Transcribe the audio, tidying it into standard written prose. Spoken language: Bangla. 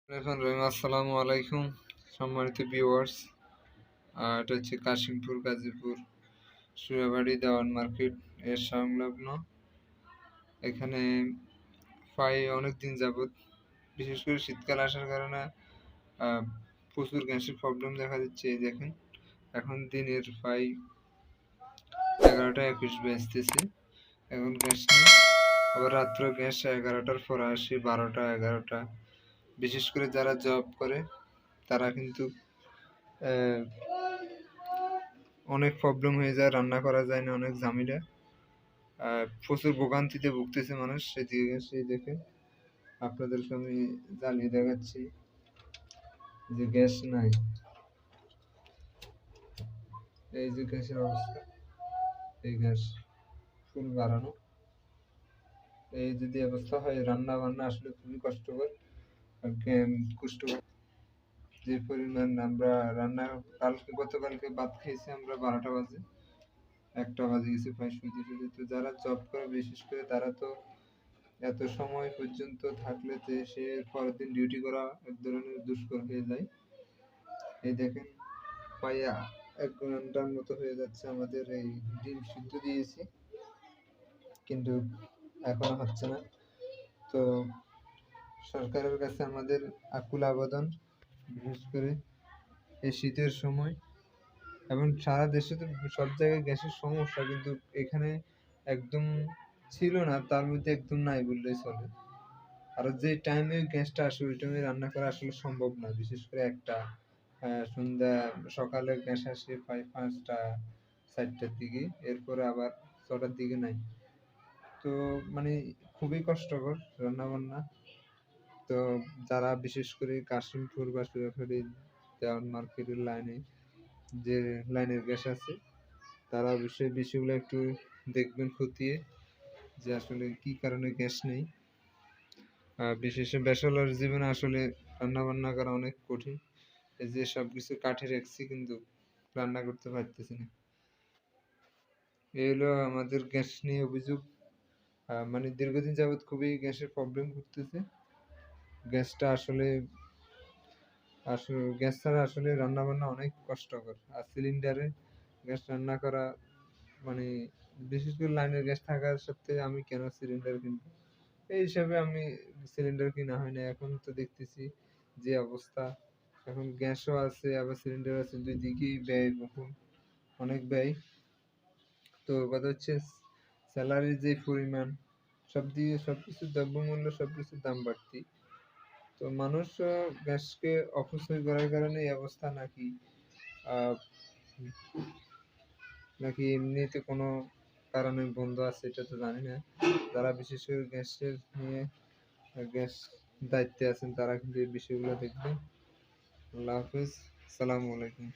আসসালামু আলাইকুম সম্মানিত ভিউয়ার্স। এটা হচ্ছে কাশিমপুর গাজীপুর সুরাবাড়ি দেওয়ান মার্কেট এর সংলগ্ন। এখানে প্রায় অনেক দিন যাবত, বিশেষ করে শীতকাল আসার কারণে আহ, প্রচুর গ্যাসের প্রবলেম দেখা দিচ্ছে। এই দেখেন, এখন দিনের প্রায় 11টা 21 বাজতেছে, এখন গ্যাস নেই। আবার রাত্র গ্যাস 11টার পর আসে 12টা 11টা। বিশেষ করে যারা জব করে তারা কিন্তু আহ, অনেক প্রবলেম হয়ে যায়, রান্না করা যায় না, অনেক ঝামেলা। প্রচুর ভোগান্তিতে ভুগতেছে মানুষ। সেদিকে সেই দেখে আপনাদেরকে আমি জ্বালিয়ে দেখাচ্ছি যে গ্যাস নাই। এই যে গ্যাসের অবস্থা, এই গ্যাস ফুল বাড়ানো। এই যদি অবস্থা হয়, রান্না বান্না আসলে খুবই কষ্টকর। আর কষ্টকর যে পরিমাণ আমরা রান্না, গতকালকে ভাত খেয়েছি আমরা 12টা বাজে, 1টা বাজে গেছে প্রায় শুতে শুতে। তো যারা জব করে বিশেষ করে তারা তো এত সময় পর্যন্ত থাকলে তো সে পরের দিন ডিউটি করা এক ধরনের দুষ্কর হয়ে যায়। এই দেখেন, প্রায় 1 ঘন্টার মতো হয়ে যাচ্ছে আমাদের এই ডিম সিদ্ধ দিয়েছি, কিন্তু এখনো হচ্ছে না। তো সরকারের কাছে আমাদের আকুল আবেদন, বিশেষ করে এই শীতের সময়, এবং সারা দেশে তো সব জায়গায় গ্যাসের সমস্যা, কিন্তু এখানে একদম ছিল না, তার মধ্যে একদম নাই বললেই চলে। আর যে টাইমে গ্যাসটা আসে ওই টাইমে রান্না করা আসলে সম্ভব না। বিশেষ করে একটা সন্ধ্যা সকালে গ্যাস আসে প্রায় 5টা 4টার দিকে, এরপরে আবার 6টার দিকে নাই। তো মানে খুবই কষ্টকর রান্না বান্না। তো যারা বিশেষ করে কাশিমপুর বা সুরাখালী দেওয়ান মার্কেটের লাইনে, যে লাইনের গ্যাস আছে, তারা অবশ্যই বিষয়গুলো একটু দেখবেন খতিয়ে, যে আসলে কি কারণে গ্যাস নেই। বিশেষ ব্যাচেলর জীবনে আসলে রান্না বান্না করা অনেক কঠিন। এই যে সবকিছু কাঠে রাখছি, কিন্তু রান্না করতে পারতেছি না। এই হলো আমাদের গ্যাস নিয়ে অভিযোগ। মানে দীর্ঘদিন যাবৎ খুবই গ্যাসের প্রবলেম করতেছে। গ্যাসটা আসলে আসলে গ্যাস ছাড়া আসলে রান্না বান্না অনেক কষ্টকর। আর সিলিন্ডারে গ্যাস রান্না করা মানে, বিশেষ করে লাইনের গ্যাস থাকার সত্ত্বে আমি কেন সিলিন্ডার কিনবো, এই হিসাবে আমি সিলিন্ডার কিনা হয় না। এখন তো দেখতেছি যে অবস্থা, এখন গ্যাসও আছে আবার সিলিন্ডার আছে, দুই দিকেই ব্যয় বহুল, অনেক ব্যয়। তো কথা হচ্ছে স্যালারির যে পরিমাণ, সব দিয়ে সবকিছুর দ্রব্যমূল্য, সবকিছুর দাম বাড়তি। তো মানুষ গ্যাসকে অপচয় করার কারণে এই অবস্থা, নাকি আহ, নাকি এমনিতে কোনো কারণে বন্ধ আছে এটা তো জানি না। যারা বিশেষ করে গ্যাসের নিয়ে গ্যাস দায়িত্বে আছেন তারা কিন্তু এই বিষয়গুলো দেখবেন। আল্লাহ হাফিজ, আসসালামু আলাইকুম।